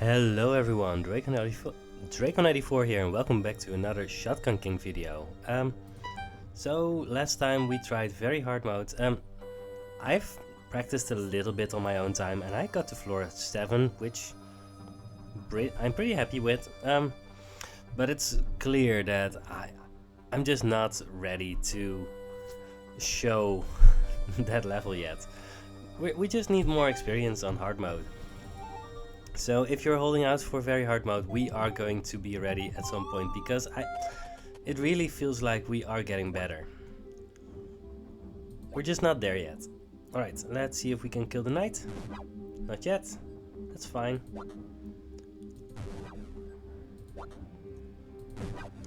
Hello everyone, Dracon84 here and welcome back to another Shotgun King video. So last time we tried very hard mode. I've practiced a little bit on my own time and I got to floor 7, which I'm pretty happy with. But it's clear that I'm just not ready to show that level yet. We just need more experience on hard mode. So if you're holding out for very hard mode, we are going to be ready at some point because it really feels like we are getting better. We're just not there yet. Alright, let's see if we can kill the knight. Not yet. That's fine.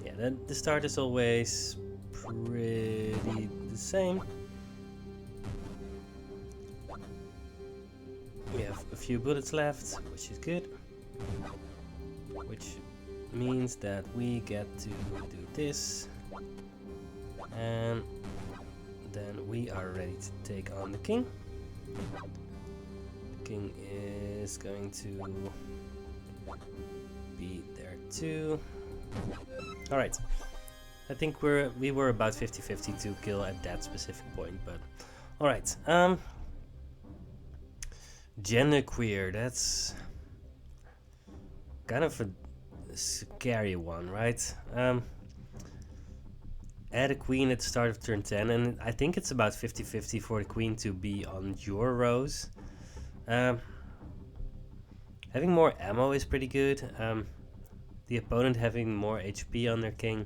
Yeah, the start is always pretty the same. We have a few bullets left, which is good. Which means that we get to do this. And then we are ready to take on the king. The king is going to be there too. Alright. I think we were about 50-50 to kill at that specific point, but alright. Genderqueer, that's kind of a scary one, right? Add a queen at the start of turn 10, and I think it's about 50-50 for the queen to be on your rows. Having more ammo is pretty good. The opponent having more HP on their king.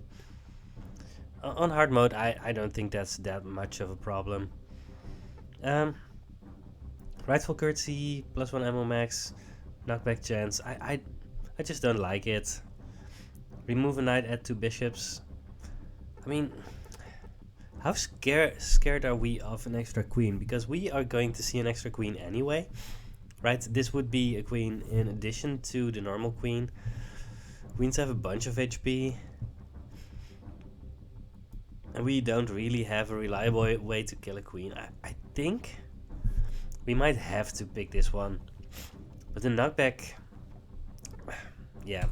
On hard mode, I don't think that's that much of a problem. Rightful Courtesy, +1 ammo max, knockback chance. I just don't like it. Remove a knight, add 2 bishops. I mean, how scared are we of an extra queen? Because we are going to see an extra queen anyway, right? This would be a queen in addition to the normal queen. Queens have a bunch of HP. And we don't really have a reliable way to kill a queen. I think we might have to pick this one. But the knockback, yeah.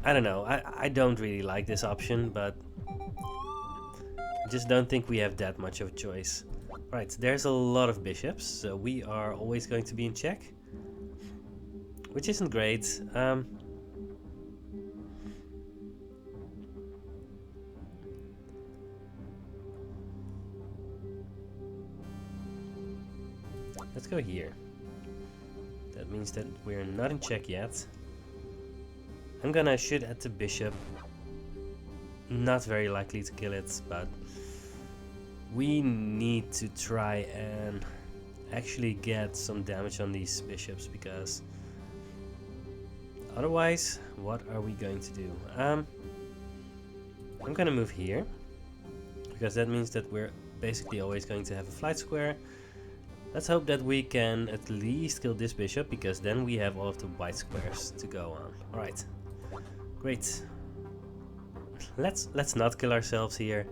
I don't know. I don't really like this option, but I just don't think we have that much of a choice. Right, there's a lot of bishops, so we are always going to be in check. Which isn't great. Let's go here. That means that we're not in check yet. I'm gonna shoot at the bishop. Not very likely to kill it, but we need to try and actually get some damage on these bishops, because otherwise, what are we going to do? I'm gonna move here, because that means that we're basically always going to have a flight square. Let's hope that we can at least kill this bishop, because then we have all of the white squares to go on. Alright. Great. Let's not kill ourselves here.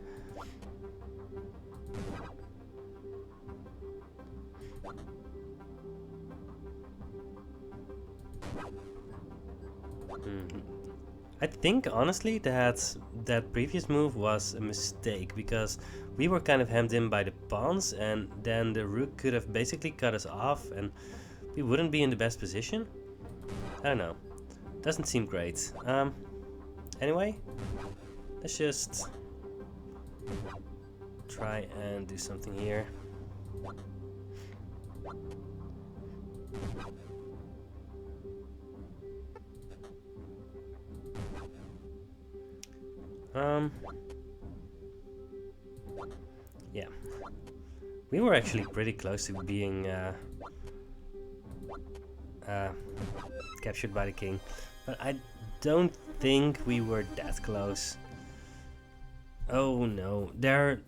I think honestly that previous move was a mistake, because we were kind of hemmed in by the pawns, and then the rook could have basically cut us off and we wouldn't be in the best position. I don't know. Doesn't seem great. Anyway, let's just try and do something here. Yeah, we were actually pretty close to being captured by the king, but I don't think we were that close. Oh no, there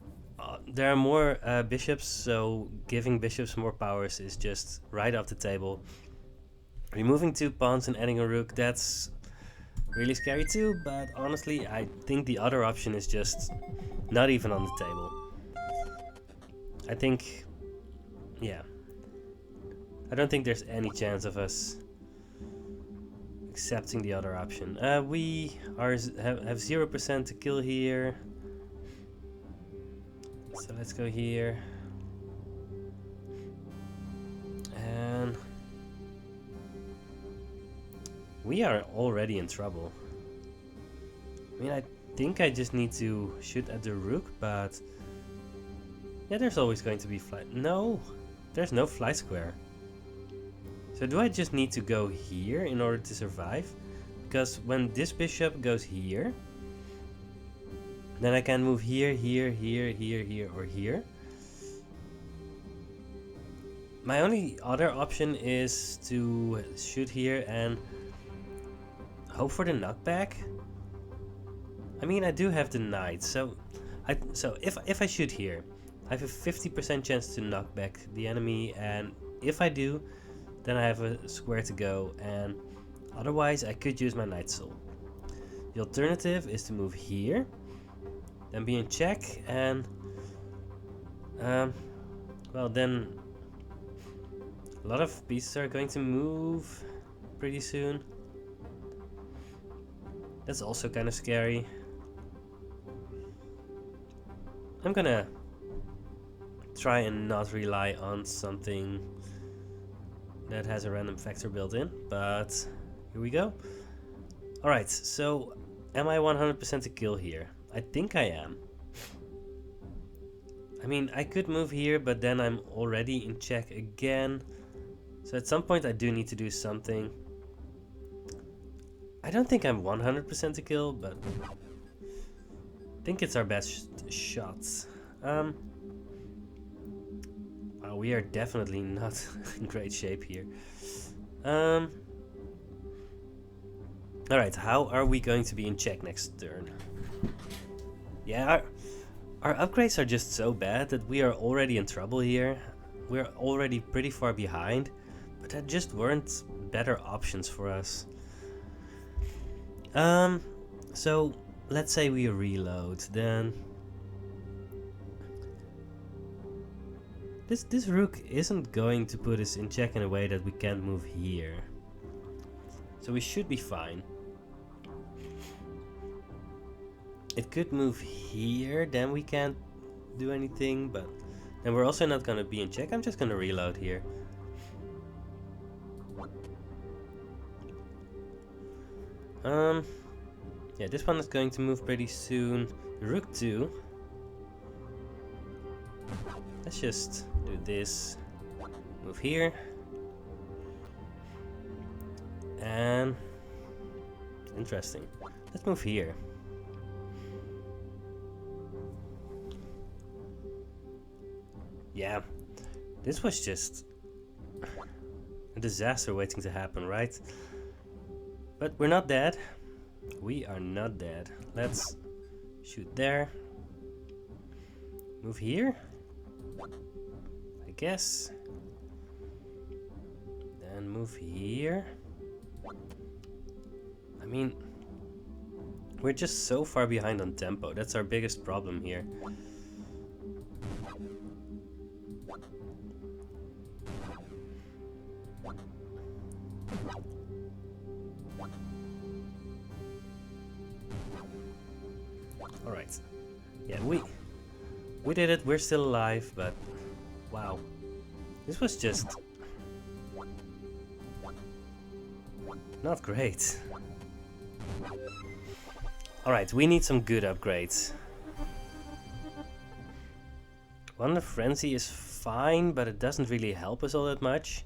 are more bishops, so giving bishops more powers is just right off the table. Removing 2 pawns and adding a rook, that's really scary too, but honestly I think the other option is just not even on the table. I think, yeah, I don't think there's any chance of us accepting the other option. We have 0% to kill here. So let's go here. And we are already in trouble. I mean, I think I just need to shoot at the rook, but yeah, there's always going to be fly. No, there's no fly square. So do I just need to go here in order to survive? Because when this bishop goes here, then I can move here, here, here, here, here, or here. My only other option is to shoot here and hope for the knockback. I mean, I do have the knight, so if I shoot here, I have a 50% chance to knock back the enemy, and if I do, then I have a square to go, and otherwise I could use my knight soul. The alternative is to move here, then be in check, and well, then a lot of pieces are going to move pretty soon. That's also kind of scary. I'm gonna try and not rely on something that has a random factor built in, but here we go. Alright, so am I 100% to kill here? I think I am. I mean, I could move here, but then I'm already in check again. So at some point I do need to do something. I don't think I'm 100% to kill, but I think it's our best shots. Wow, we are definitely not in great shape here. Alright, how are we going to be in check next turn? Yeah, our upgrades are just so bad that we are already in trouble here. We're already pretty far behind, but there just weren't better options for us. So let's say we reload, then this rook isn't going to put us in check in a way that we can't move here. So we should be fine. It could move here, then we can't do anything, but then we're also not gonna be in check. I'm just gonna reload here. Yeah, this one is going to move pretty soon. Rook 2. Let's just do this. Move here. And interesting. Let's move here. Yeah, this was just a disaster waiting to happen, right? But we're not dead. We are not dead. Let's shoot there. Move here, I guess. Then move here. I mean, we're just so far behind on tempo. That's our biggest problem here. Alright. Yeah, we did it. We're still alive, but wow. This was just not great. Alright, we need some good upgrades. Wonder Frenzy is fine, but it doesn't really help us all that much.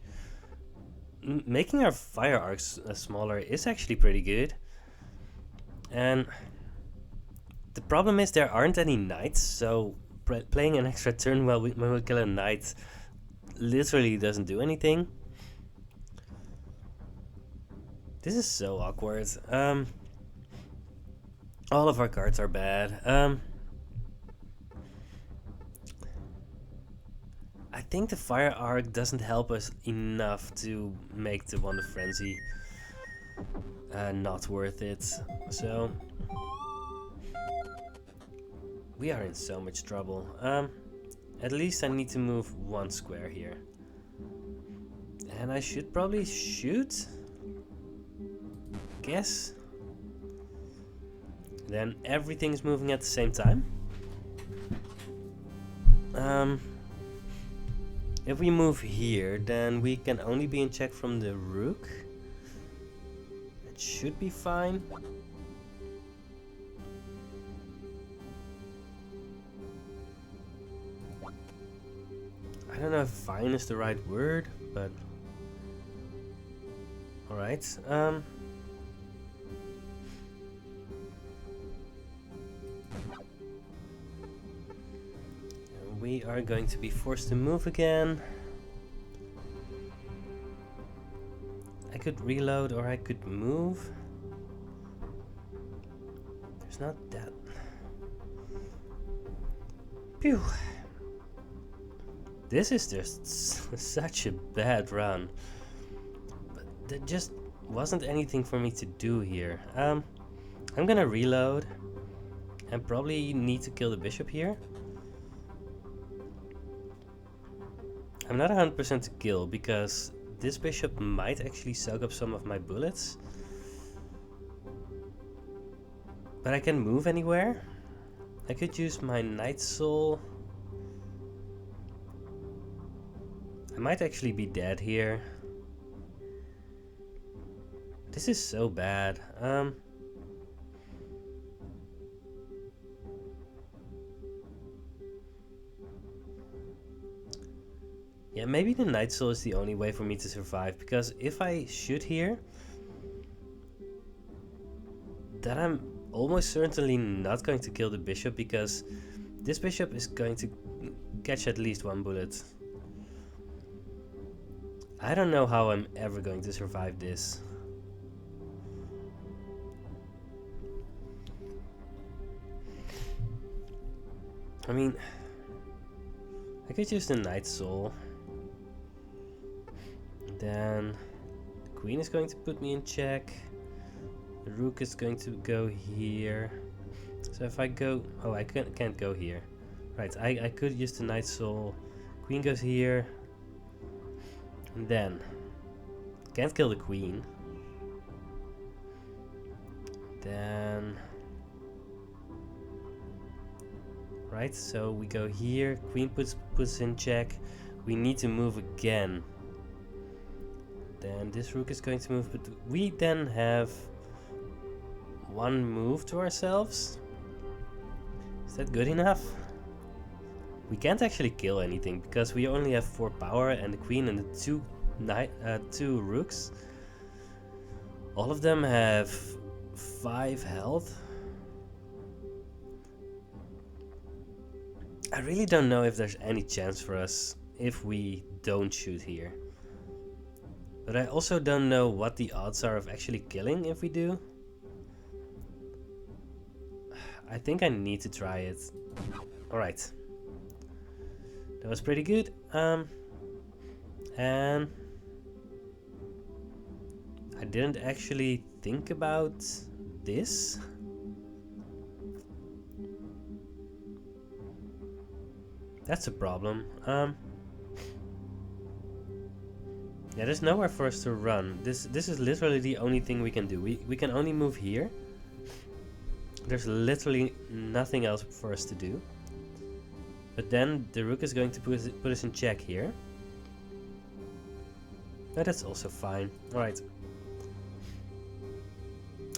Making our fire arcs smaller is actually pretty good. And the problem is there aren't any knights, so playing an extra turn when we kill a knight literally doesn't do anything. This is so awkward. All of our cards are bad. I think the fire arc doesn't help us enough to make the Wand of Frenzy not worth it. So we are in so much trouble. At least I need to move one square here. And I should probably shoot. guess. Then everything's moving at the same time. If we move here, then we can only be in check from the rook. It should be fine. I don't know if fine is the right word, but alright. We are going to be forced to move again. I could reload or I could move. There's not that. Phew. This is just such a bad run. But there just wasn't anything for me to do here. I'm gonna reload and probably need to kill the bishop here. I'm not 100% to kill because this bishop might actually soak up some of my bullets. But I can move anywhere. I could use my Knight Soul. I might actually be dead here. This is so bad. Yeah, maybe the Knight Soul is the only way for me to survive, because if I shoot here, then I'm almost certainly not going to kill the bishop, because this bishop is going to catch at least one bullet. I don't know how I'm ever going to survive this. I mean, I could use the Knight Soul. Then the queen is going to put me in check. The rook is going to go here. So if I go... Oh, I can't go here. Right, I could use the Knight Soul. Queen goes here. And then... Can't kill the queen. Then... Right, so we go here. Queen puts in check. We need to move again. Then this rook is going to move, but we then have one move to ourselves. Is that good enough? We can't actually kill anything because we only have 4 power, and the queen and the two rooks. All of them have 5 health. I really don't know if there's any chance for us if we don't shoot here. But I also don't know what the odds are of actually killing if we do. I think I need to try it. Alright. That was pretty good. And I didn't actually think about this. That's a problem. Yeah, there's nowhere for us to run. This is literally the only thing we can do. We can only move here. There's literally nothing else for us to do. But then the rook is going to put us in check here. But that's also fine. Alright.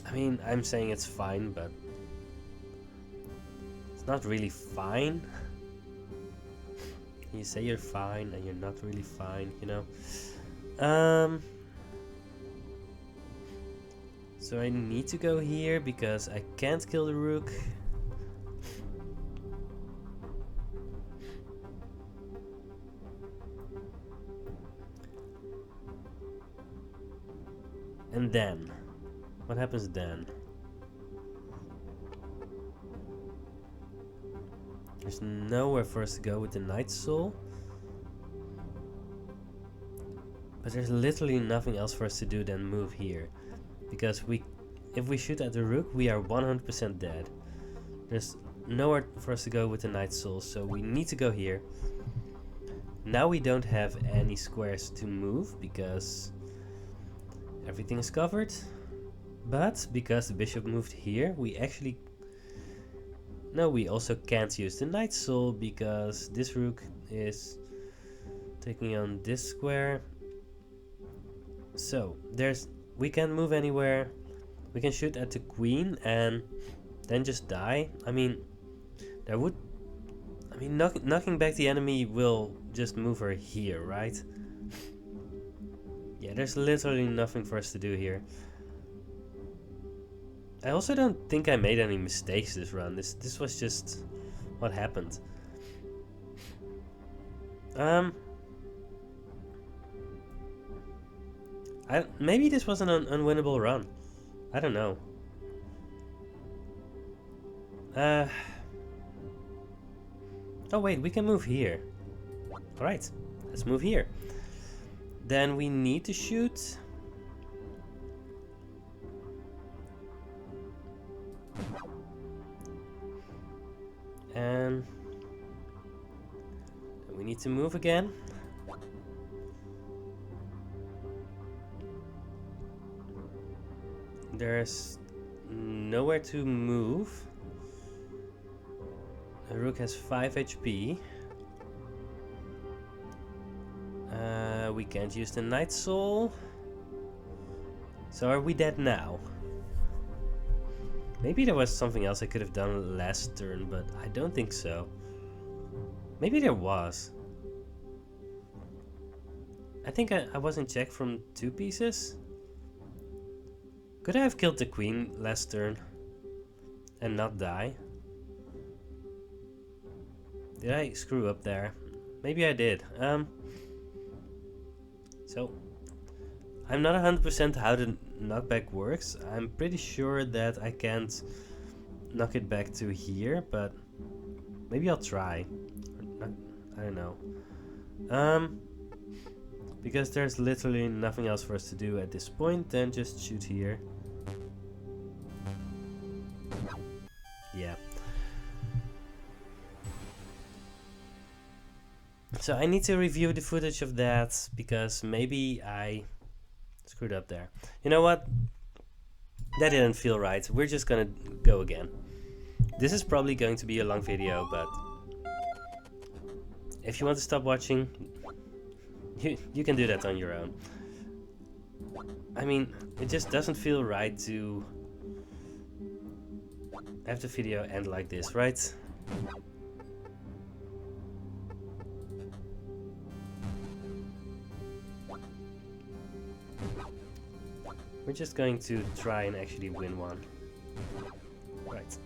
I mean, I'm saying it's fine, but it's not really fine. You say you're fine and you're not really fine, you know. So I need to go here because I can't kill the rook. And then, what happens then? There's nowhere for us to go with the Knight Soul. But there's literally nothing else for us to do than move here. Because if we shoot at the rook, we are 100% dead. There's nowhere for us to go with the Knight Soul, so we need to go here. Now we don't have any squares to move because everything is covered. But because the bishop moved here, we actually... No, we also can't use the knight soul because this rook is taking on this square. So we can't move anywhere. We can shoot at the queen and then just die. I mean, knocking back the enemy will just move her here, right? Yeah, there's literally nothing for us to do here. I also don't think I made any mistakes this run. This was just what happened. Maybe this was an unwinnable run. I don't know. Oh wait, we can move here. Alright, let's move here. Then we need to shoot. And we need to move again. There's nowhere to move. The rook has 5 HP. We can't use the knight soul. So are we dead now? Maybe there was something else I could have done last turn, but I don't think so. Maybe there was. I think I was in check from 2 pieces. Could I have killed the queen last turn and not die? Did I screw up there? Maybe I did. So I'm not 100% how the knockback works. I'm pretty sure that I can't knock it back to here, but maybe I'll try. I don't know. Because there's literally nothing else for us to do at this point, then just shoot here. Yeah. So I need to review the footage of that, because maybe I screwed up there. You know what? That didn't feel right. We're just gonna go again. This is probably going to be a long video, but if you want to stop watching, you can do that on your own. I mean, it just doesn't feel right to have the video end like this, right? We're just going to try and actually win one. Right.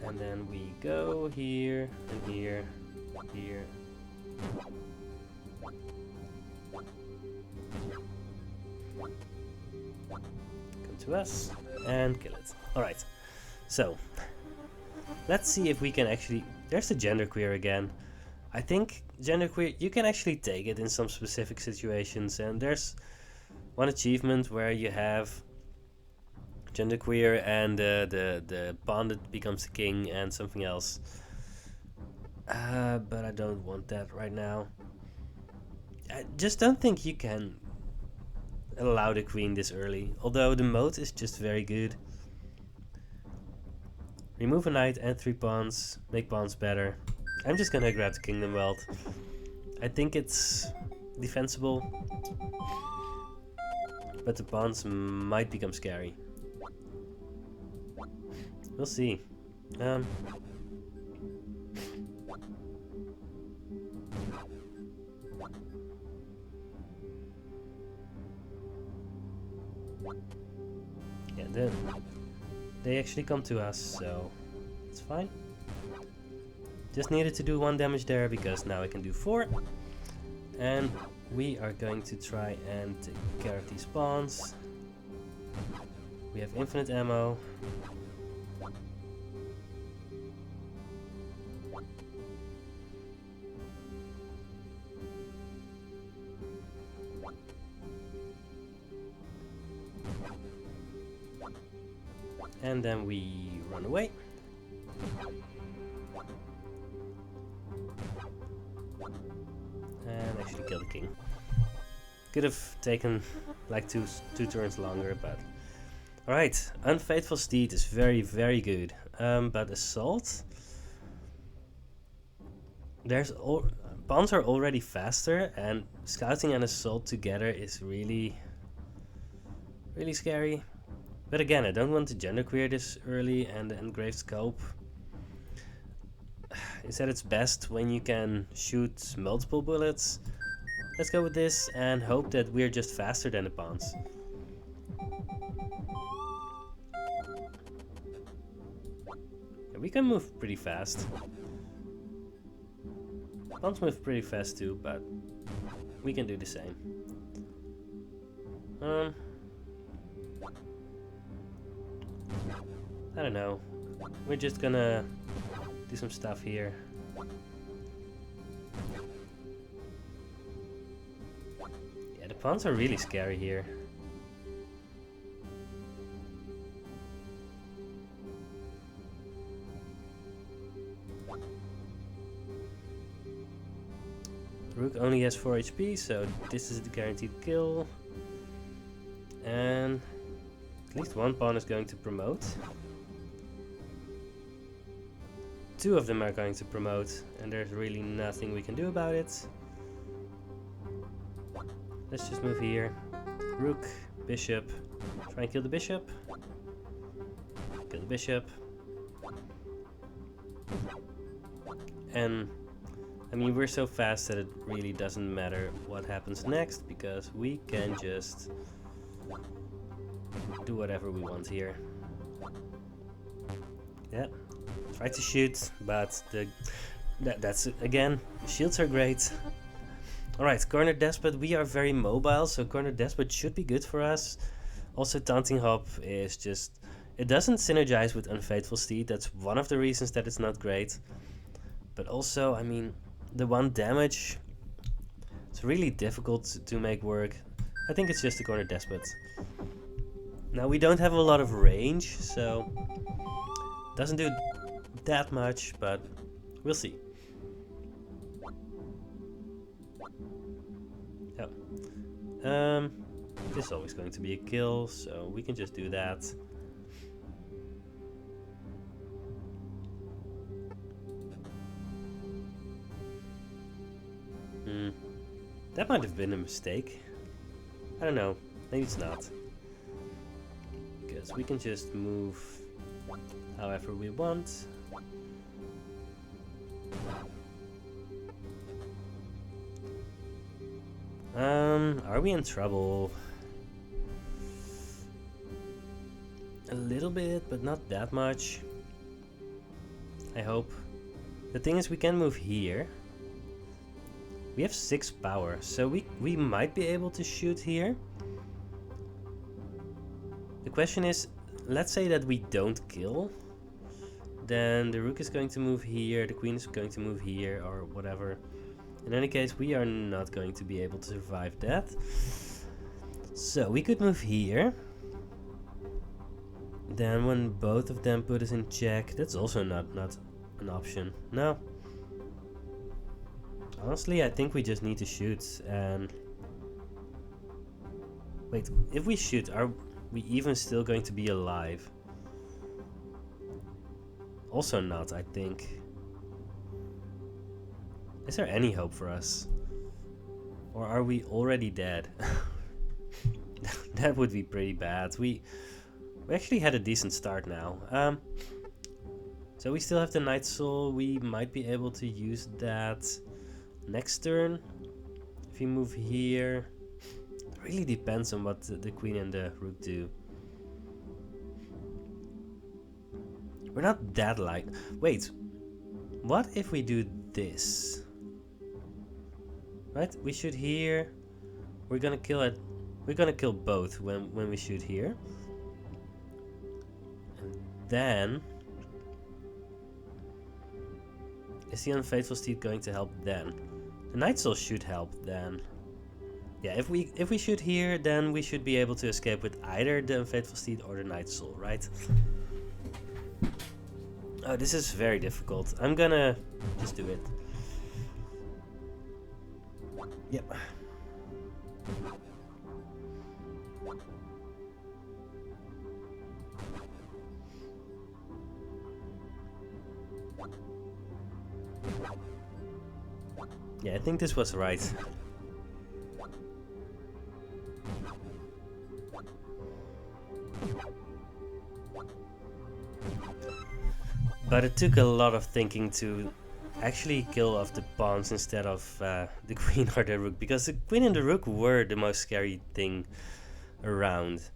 And then we go here and here, here. Come to us and kill it. Alright. So, let's see if we can actually... There's the genderqueer again. I think genderqueer, you can actually take it in some specific situations, and there's one achievement where you have genderqueer and the pawn that becomes the king and something else. But I don't want that right now. I just don't think you can allow the queen this early, although the mode is just very good. Remove a knight and 3 pawns, make pawns better. I'm just gonna grab the kingdom wealth. I think it's defensible, but the pawns might become scary. We'll see. Yeah, then they actually come to us, so it's fine. Just needed to do 1 damage there because now I can do 4. And we are going to try and take care of these pawns. We have infinite ammo. And then we run away. And actually kill the king. Could have taken like two turns longer, but Alright, Unfaithful Steed is very, very good. But Assault... Pawns are already faster, and Scouting and Assault together is really scary. But again, I don't want to genderqueer this early and the engraved scope. Instead, it's best when you can shoot multiple bullets. Let's go with this and hope that we're just faster than the pawns. Yeah, we can move pretty fast. Pawns move pretty fast too, but we can do the same. I don't know. We're just gonna do some stuff here. Yeah, the pawns are really scary here. Rook only has 4 HP, so this is the guaranteed kill. And at least one pawn is going to promote. 2 of them are going to promote, and there's really nothing we can do about it. Let's just move here. Rook, bishop. Try and kill the bishop. Kill the bishop. And I mean, we're so fast that it really doesn't matter what happens next, because we can just do whatever we want here. Yeah, try to shoot, but that's again, shields are great. Alright, Corner Despot, we are very mobile, so Corner Despot should be good for us. Also, Taunting Hop is just... it doesn't synergize with Unfaithful Steed, that's one of the reasons that it's not great. But also, I mean, the 1 damage, it's really difficult to make work. I think it's just the Corner Despot. Now, we don't have a lot of range, so doesn't do that much, but we'll see. Oh. This is always going to be a kill, so we can just do that. That might have been a mistake. I don't know. Maybe it's not. Because we can just move however we want. Are we in trouble? A little bit, but not that much. I hope. The thing is, we can move here. We have 6 power, so we might be able to shoot here. The question is, let's say that we don't kill. Then the rook is going to move here, the queen is going to move here, or whatever. In any case, we are not going to be able to survive that. So we could move here. Then when both of them put us in check, that's also not an option. No. Honestly, I think we just need to shoot and... wait, if we shoot, are we even still going to be alive? Also not, I think. Is there any hope for us? Or are we already dead? That would be pretty bad. We actually had a decent start now. So we still have the Knight Soul. We might be able to use that next turn. If we move here, it really depends on what the queen and the rook do. We're not that like... wait, what if we do this? Right, we shoot here. We're gonna kill it. We're gonna kill both when we shoot here. And then... is the Unfaithful Steed going to help then? The Knight Soul should help then. Yeah, if we shoot here, then we should be able to escape with either the Unfaithful Steed or the Knight Soul, right? Oh, this is very difficult. I'm gonna just do it. Yep. Yeah, I think this was right. But it took a lot of thinking to actually kill off the pawns instead of the queen or the rook, because the queen and the rook were the most scary thing around.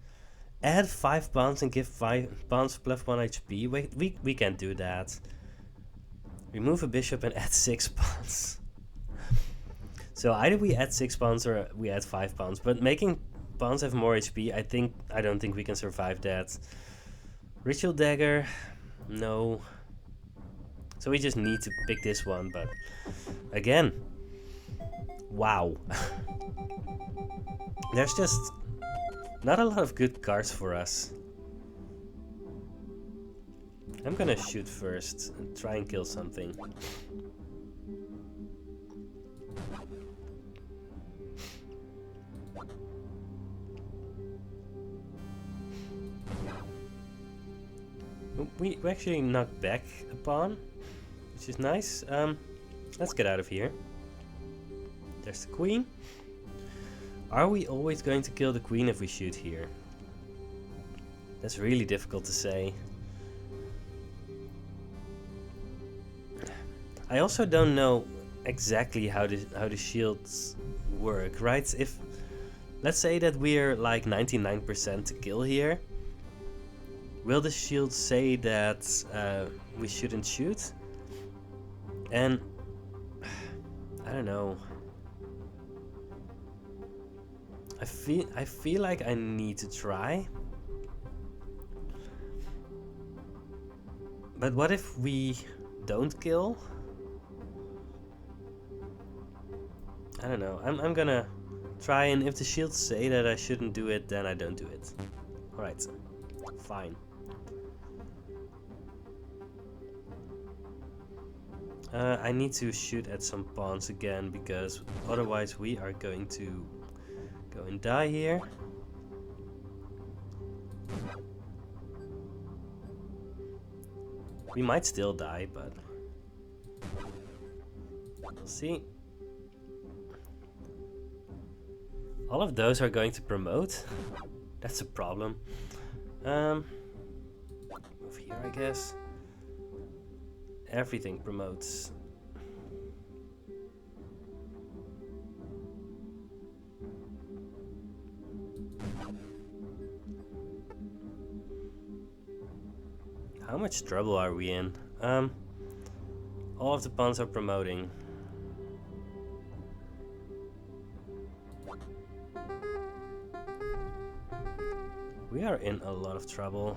Add 5 pawns and give 5 pawns plus 1 HP. Wait, we can't do that. Remove a bishop and add 6 pawns. So either we add 6 pawns or we add 5 pawns, but making pawns have more HP, I don't think we can survive that. Ritual dagger, no. So we just need to pick this one, but again, wow. There's just not a lot of good cards for us. I'm gonna shoot first and try and kill something. We actually knocked back a pawn, which is nice. Let's get out of here. There's the queen. Are we always going to kill the queen if we shoot here? That's really difficult to say. I also don't know exactly how the shields work, right? If let's say that we're like 99% to kill here, will the shield say that we shouldn't shoot? And I don't know. I feel like I need to try. But what if we don't kill? I don't know. I'm gonna try, and if the shields say that I shouldn't do it, then I don't do it. Alright. Fine. I need to shoot at some pawns again, because otherwise we are going to go and die here. We might still die, but we'll see. All of those are going to promote. That's a problem. Move here, I guess. Everything promotes. How much trouble are we in? All of the pawns are promoting. We are in a lot of trouble.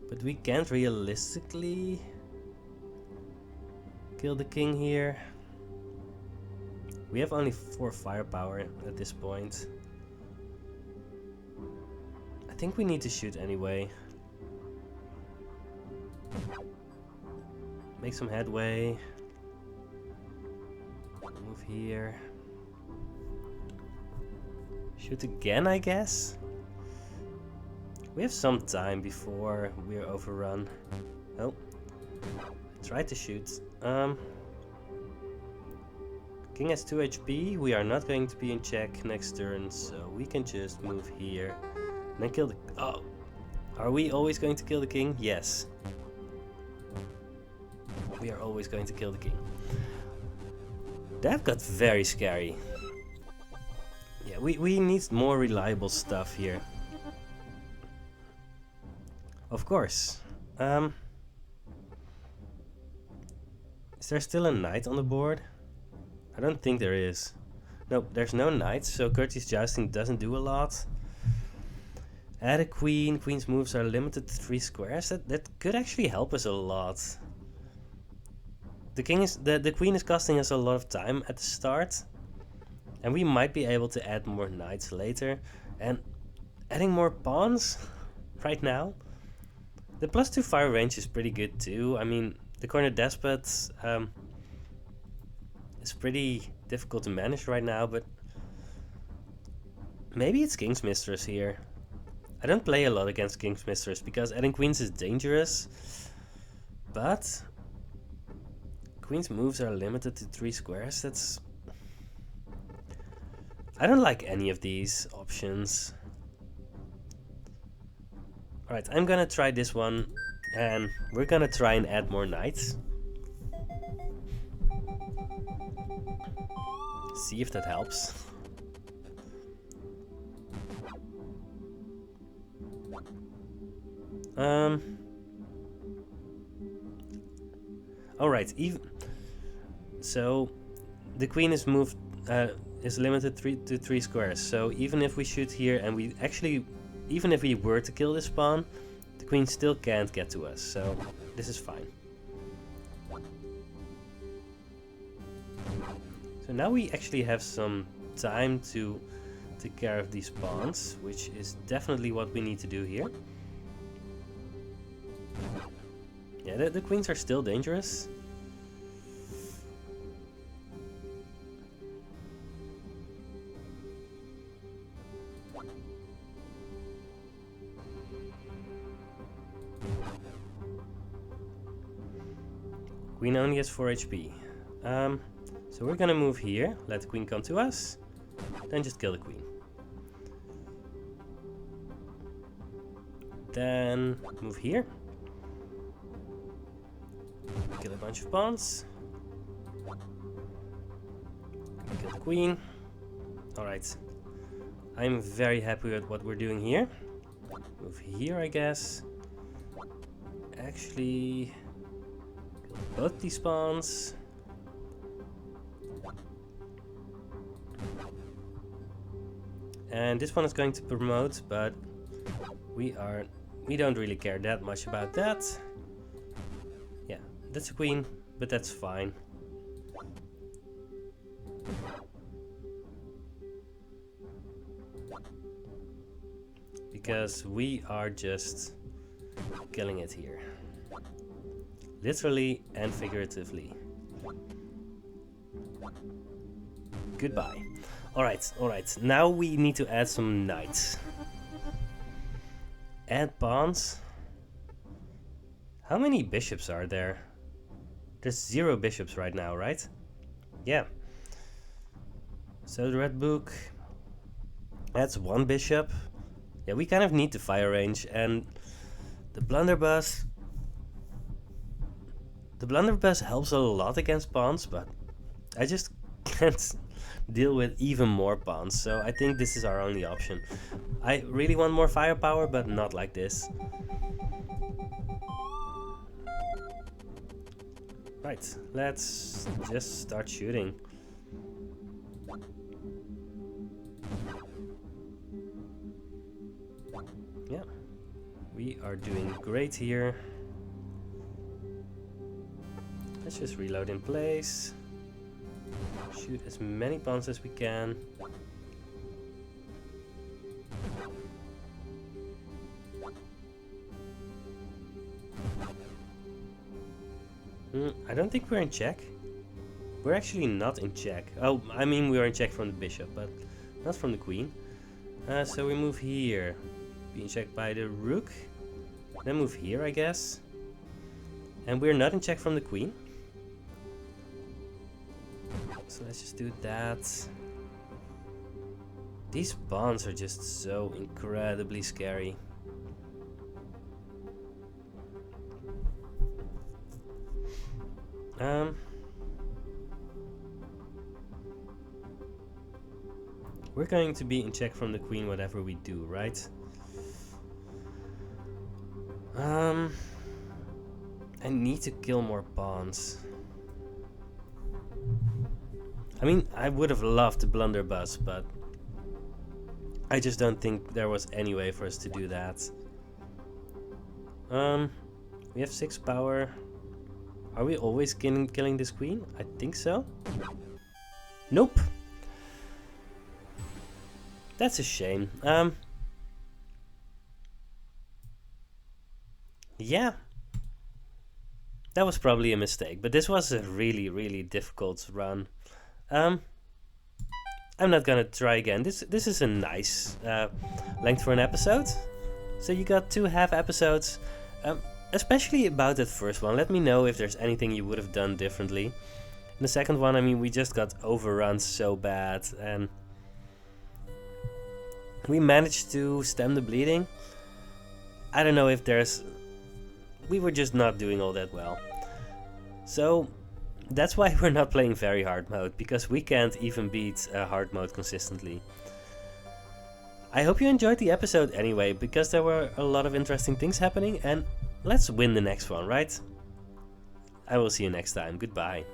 But we can't realistically kill the king here. We have only 4 firepower at this point. I think we need to shoot anyway. Make some headway. Move here. Shoot again, I guess? We have some time before we're overrun. Oh. I tried to shoot. King has 2 HP. We are not going to be in check next turn, so we can just move here. And then kill the... Oh! Are we always going to kill the king? Yes. We are always going to kill the king. That got very scary. Yeah, we need more reliable stuff here. Of course. Is there still a knight on the board? I don't think there is. Nope, there's no knights, so courteous jousting doesn't do a lot. Add a queen. Queen's moves are limited to 3 squares. That could actually help us a lot. The queen is costing us a lot of time at the start, and we might be able to add more knights later. And adding more pawns right now. The +2 fire range is pretty good too. I mean, the corner despot is pretty difficult to manage right now, but maybe it's King's Mistress here. I don't play a lot against King's Mistress because adding queens is dangerous. but queen's moves are limited to 3 squares. That's... I don't like any of these options. Alright, I'm gonna try this one, and we're gonna try and add more knights. See if that helps. Alright, so the queen is moved, is limited to 3 squares. So even if we shoot here and we actually, even if we were to kill this pawn, the queen still can't get to us. So this is fine. So now we actually have some time to take care of these pawns, which is definitely what we need to do here. Yeah, the queens are still dangerous. Queen only has 4 HP. So we're gonna move here, let the queen come to us, then just kill the queen. Then move here. Kill a bunch of pawns. Kill the queen. Alright. I'm very happy with what we're doing here. Move here, I guess. Actually, kill both these pawns. And this one is going to promote, but we don't really care that much about that. Yeah, that's a queen, but that's fine. Because we are just killing it here. Literally and figuratively. Goodbye. Alright, now we need to add some knights. Add pawns. How many bishops are there? There's 0 bishops right now, right? Yeah. So the red book adds 1 bishop. Yeah, we kind of need the fire range, and the blunderbuss. The blunderbuss helps a lot against pawns, but I just can't deal with even more pawns, so I think this is our only option. I really want more firepower, but not like this. Right, let's just start shooting. Yeah, we are doing great here. Let's just reload in place. Shoot as many pawns as we can. I don't think we're in check. We're actually not in check. Oh, I mean we're in check from the bishop, but not from the queen. So we move here. Being checked by the rook. Then move here, I guess. And we're not in check from the queen. So let's just do that. These pawns are just so incredibly scary. We're going to be in check from the queen whatever we do, right? I need to kill more pawns. I mean, I would have loved the blunderbuss, but I just don't think there was any way for us to do that. We have 6 power. Are we always killing this queen? I think so. Nope. That's a shame. Yeah. That was probably a mistake, but this was a really, really difficult run. I'm not gonna try again. This is a nice length for an episode. So you got 2 half episodes. especially about that first one. Let me know if there's anything you would have done differently. In the second one, I mean, we just got overrun so bad, and we managed to stem the bleeding. I don't know if we were just not doing all that well. So that's why we're not playing very hard mode, because we can't even beat hard mode consistently. I hope you enjoyed the episode anyway, because there were a lot of interesting things happening, and let's win the next one, right? I will see you next time. Goodbye.